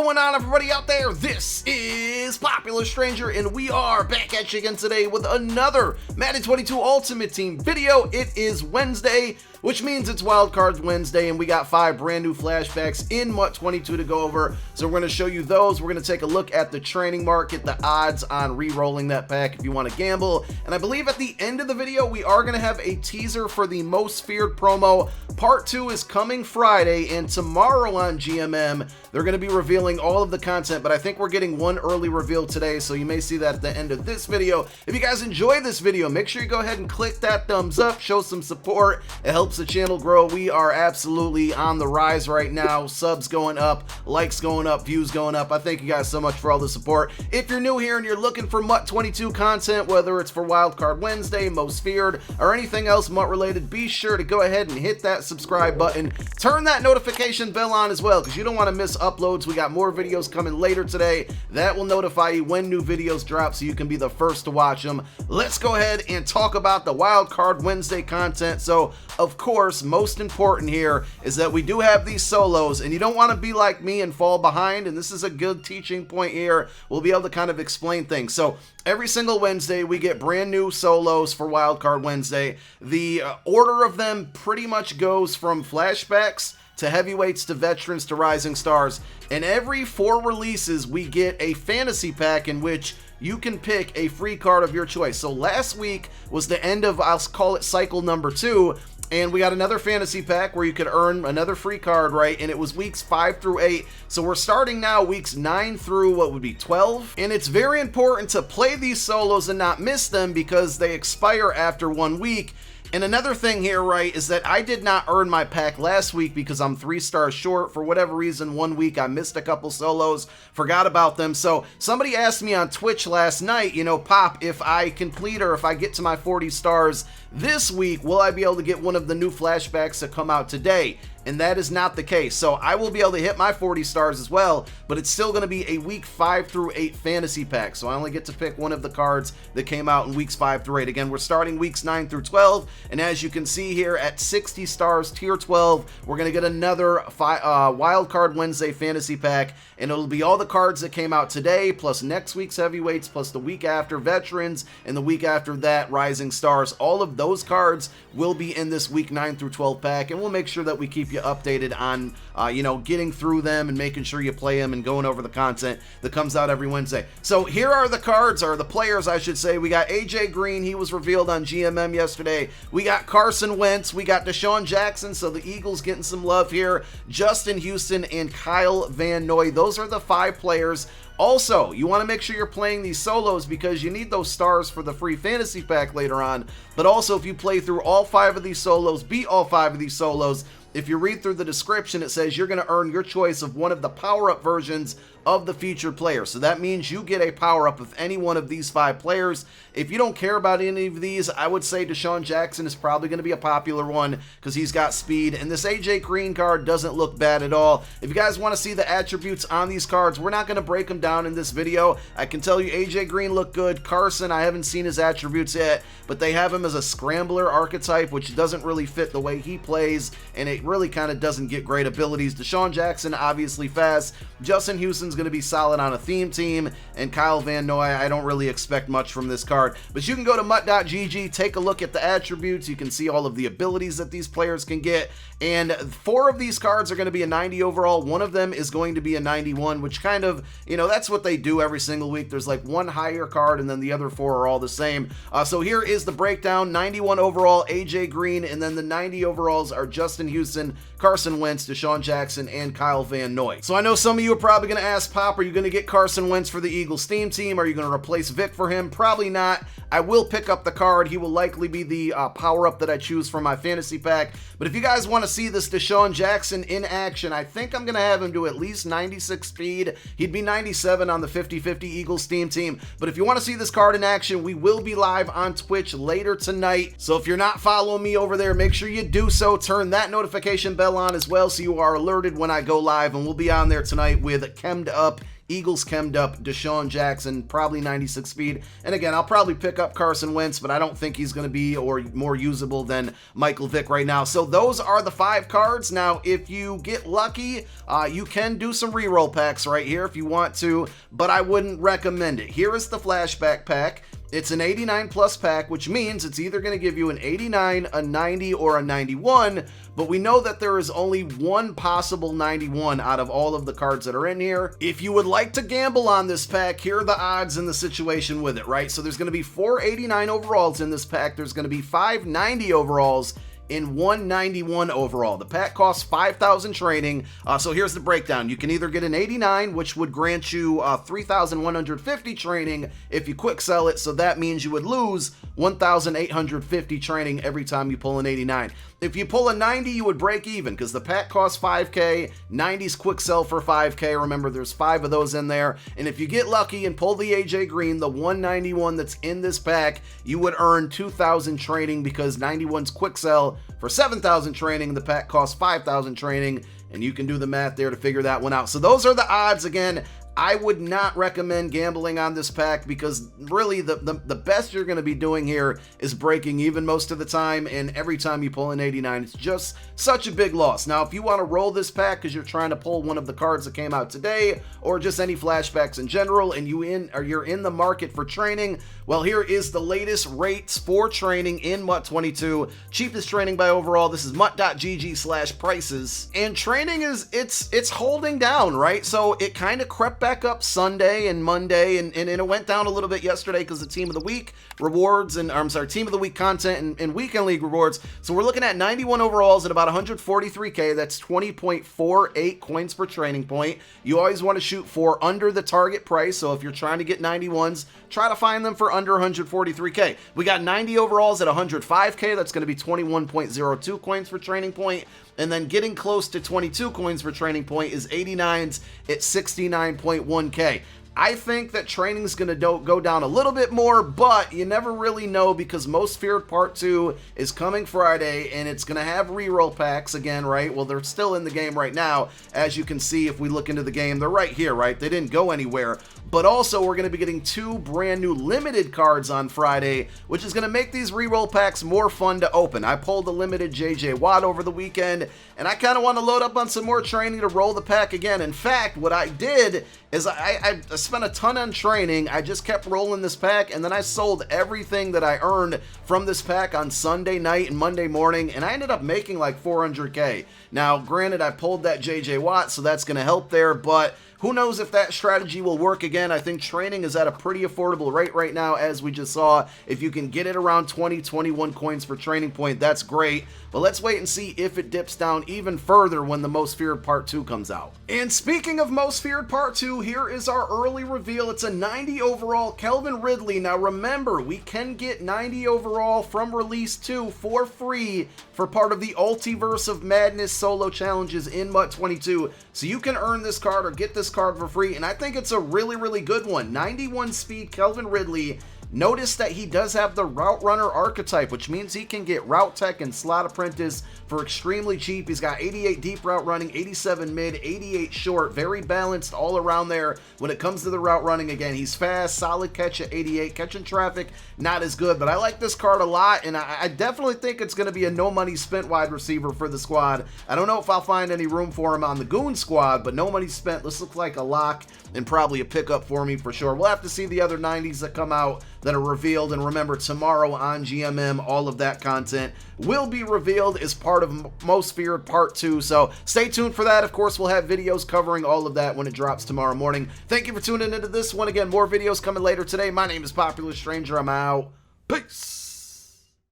going on, everybody out there? This is Popular Stranger, and we are back at you again today with another Madden 22 Ultimate Team video. It is Wednesday, which means it's Wildcard Wednesday, and we got 5 brand new flashbacks in MUT 22 to go over. So we're going to show you those. We're going to take a look at the training market, the odds on re-rolling that pack if you want to gamble. And I believe at the end of the video, we are going to have a teaser for the Most Feared promo. Part 2 is coming Friday, and tomorrow on GMM, they're going to be revealing all of the content, but I think we're getting one early reveal today, so you may see that at the end of this video. If you guys enjoy this video, make sure you go ahead and click that thumbs up, show some support. It helps the channel grow. We are absolutely on the rise right now. Subs going up, likes going up, views going up. I thank you guys so much for all the support. If you're new here and you're looking for MUT 22 content, whether it's for Wildcard Wednesday, Most Feared, or anything else MUT related, be sure to go ahead and hit that subscribe button. Turn that notification bell on as well, because you don't want to miss uploads. We got more videos coming later today that will notify you when new videos drop so you can be the first to watch them. Let's go ahead and talk about the Wildcard Wednesday content. So of course, most important here is that we do have these solos, and you don't want to be like me and fall behind, and this is a good teaching point here. We'll be able to kind of explain things. So every single Wednesday we get brand new solos for Wildcard Wednesday. The order of them pretty much goes from flashbacks to heavyweights to veterans to rising stars, and every 4 releases we get a fantasy pack in which you can pick a free card of your choice. So last week was the end of, I'll call it cycle number 2, and we got another fantasy pack where you could earn another free card, right? And it was weeks 5 through 8. So we're starting now weeks 9 through what would be 12. And it's very important to play these solos and not miss them because they expire after 1 week. And another thing here, right, is that I did not earn my pack last week because I'm 3 stars short. For whatever reason, 1 week I missed a couple solos, forgot about them. So somebody asked me on Twitch last night, you know, Pop, if I complete or if I get to my 40 stars this week, will I be able to get one of the new flashbacks that come out today? And that is not the case. So I will be able to hit my 40 stars as well, but it's still going to be a week 5 through 8 fantasy pack. So I only get to pick one of the cards that came out in weeks 5 through 8. Again, we're starting weeks 9 through 12. And as you can see here at 60 stars, tier 12, we're going to get another Wildcard Wednesday fantasy pack. And it'll be all the cards that came out today, plus next week's heavyweights, plus the week after veterans, and the week after that rising stars. All of those cards will be in this week 9 through 12 pack, and we'll make sure that we keep you updated on you know, getting through them and making sure you play them and going over the content that comes out every Wednesday. So here are the cards, or the players I should say. We got AJ Green, he was revealed on GMM yesterday. We got Carson Wentz, we got Deshaun Jackson, so the Eagles getting some love here, Justin Houston, and Kyle Van Noy. Those are the 5 players. Also, you want to make sure you're playing these solos because you need those stars for the free fantasy pack later on. But also, if you play through all 5 of these solos, beat all 5 of these solos, if you read through the description, it says you're going to earn your choice of one of the power-up versions of the featured player. So that means you get a power-up of any one of these 5 players. If you don't care about any of these, I would say Deshaun Jackson is probably going to be a popular one because he's got speed. And this AJ Green card doesn't look bad at all. If you guys want to see the attributes on these cards, we're not going to break them down in this video. I can tell you AJ Green looked good. Carson, I haven't seen his attributes yet, but they have him as a scrambler archetype, which doesn't really fit the way he plays, and it really kind of doesn't get great abilities. Deshaun Jackson, obviously fast. Justin Houston's going to be solid on a theme team, and Kyle Van Noy, I don't really expect much from this card. But you can go to MUT.gg, take a look at the attributes. You can see all of the abilities that these players can get, and 4 of these cards are going to be a 90 overall. One of them is going to be a 91, which kind of, you know, that's what they do every single week. There's like one higher card, and then the other 4 are all the same. So here is the breakdown. 91 overall, AJ Green, and then the 90 overalls are Justin Houston, Carson Wentz, Deshaun Jackson, and Kyle Van Noy. So I know some of you are probably going to ask, Pop, are you going to get Carson Wentz for the Eagles theme team? Are you going to replace Vic for him? Probably not. I will pick up the card. He will likely be the power-up that I choose for my fantasy pack. But if you guys want to see this Deshaun Jackson in action, I think I'm going to have him do at least 96 speed. He'd be 97 on the 50-50 Eagles theme team. But if you want to see this card in action, we will be live on Twitch later tonight. So if you're not following me over there, make sure you do so. Turn that notification bell on as well so you are alerted when I go live. And we'll be on there tonight with Chemmed Up Eagles chemmed up Deshaun Jackson, probably 96 speed. And again, I'll probably pick up Carson Wentz, but I don't think he's going to be or more usable than Michael Vick right now. So those are the 5 cards. Now, if you get lucky, you can do some reroll packs right here if you want to, but I wouldn't recommend it. Here is the flashback pack. It's an 89 plus pack, which means it's either going to give you an 89, a 90, or a 91, but we know that there is only one possible 91 out of all of the cards that are in here. If you would like to gamble on this pack, here are the odds and the situation with it, right? So there's going to be 4 89 overalls in this pack. There's going to be 5 90 overalls in 191 overall. The pack costs 5,000 training. So here's the breakdown. You can either get an 89, which would grant you 3,150 training if you quick sell it. So that means you would lose 1,850 training every time you pull an 89. If you pull a 90, you would break even because the pack costs 5K. 90's quick sell for 5K. Remember, there's 5 of those in there. And if you get lucky and pull the AJ Green, the 191 that's in this pack, you would earn 2,000 training because 91's quick sell for 7,000 training. The pack costs 5,000 training, and you can do the math there to figure that one out. So those are the odds. Again, I would not recommend gambling on this pack because really the best you're going to be doing here is breaking even most of the time, and every time you pull an 89, it's just such a big loss. Now, if you want to roll this pack because you're trying to pull one of the cards that came out today, or just any flashbacks in general, and you're in the market for training, well, here is the latest rates for training in MUT 22. Cheapest training by overall. This is mut.gg/prices, and training it's holding down, right? So it kind of crept back up Sunday and Monday, and it went down a little bit yesterday because the team of the week rewards, and I'm sorry, team of the week content and weekend league rewards. So we're looking at 91 overalls at about 143K. That's 20.48 coins per training point. You always want to shoot for under the target price. So if you're trying to get 91s, try to find them for under 143K. We got 90 overalls at 105K. That's going to be 21.02 coins per training point. And then getting close to 22 coins per training point is 89s at 69.1K. I think that training is going to go down a little bit more, but you never really know because Most Feared Part 2 is coming Friday, and it's going to have reroll packs again, right? Well, they're still in the game right now. As you can see, if we look into the game, they're right here, right? They didn't go anywhere. But also, we're going to be getting 2 brand new limited cards on Friday, which is going to make these reroll packs more fun to open. I pulled a limited JJ Watt over the weekend, and I kind of want to load up on some more training to roll the pack again. In fact, what I did is I spent a ton on training. I just kept rolling this pack, and then I sold everything that I earned from this pack on Sunday night and Monday morning, and I ended up making like 400K. Now, granted, I pulled that JJ Watt, so that's going to help there, but who knows if that strategy will work again. I think training is at a pretty affordable rate right now, as we just saw. If you can get it around 20, 21 coins per training point, that's great. But let's wait and see if it dips down even further when the Most Feared Part 2 comes out. And speaking of Most Feared Part 2, here is our early reveal. It's a 90 overall Calvin Ridley. Now remember, we can get 90 overall from Release 2 for free for part of the Ultiverse of Madness solo challenges in MUT 22. So you can earn this card or get this card for free, and I think it's a really, really good one. 91 speed Calvin Ridley. Notice that he does have the Route Runner archetype, which means he can get Route Tech and Slot Apprentice for extremely cheap. He's got 88 deep route running, 87 mid, 88 short, very balanced all around there when it comes to the route running. Again, he's fast, solid catch at 88, catching traffic, not as good, but I like this card a lot, and I definitely think it's going to be a no money spent wide receiver for the squad. I don't know if I'll find any room for him on the Goon squad, but no money spent. This looks like a lock and probably a pickup for me for sure. We'll have to see the other 90s that come out that are revealed, and remember, tomorrow on GMM, all of that content will be revealed as part of Most Feared Part 2, so stay tuned for that. Of course, we'll have videos covering all of that when it drops tomorrow morning. Thank you for tuning into this one. Again, more videos coming later today. My name is Popular Stranger. I'm out. Peace.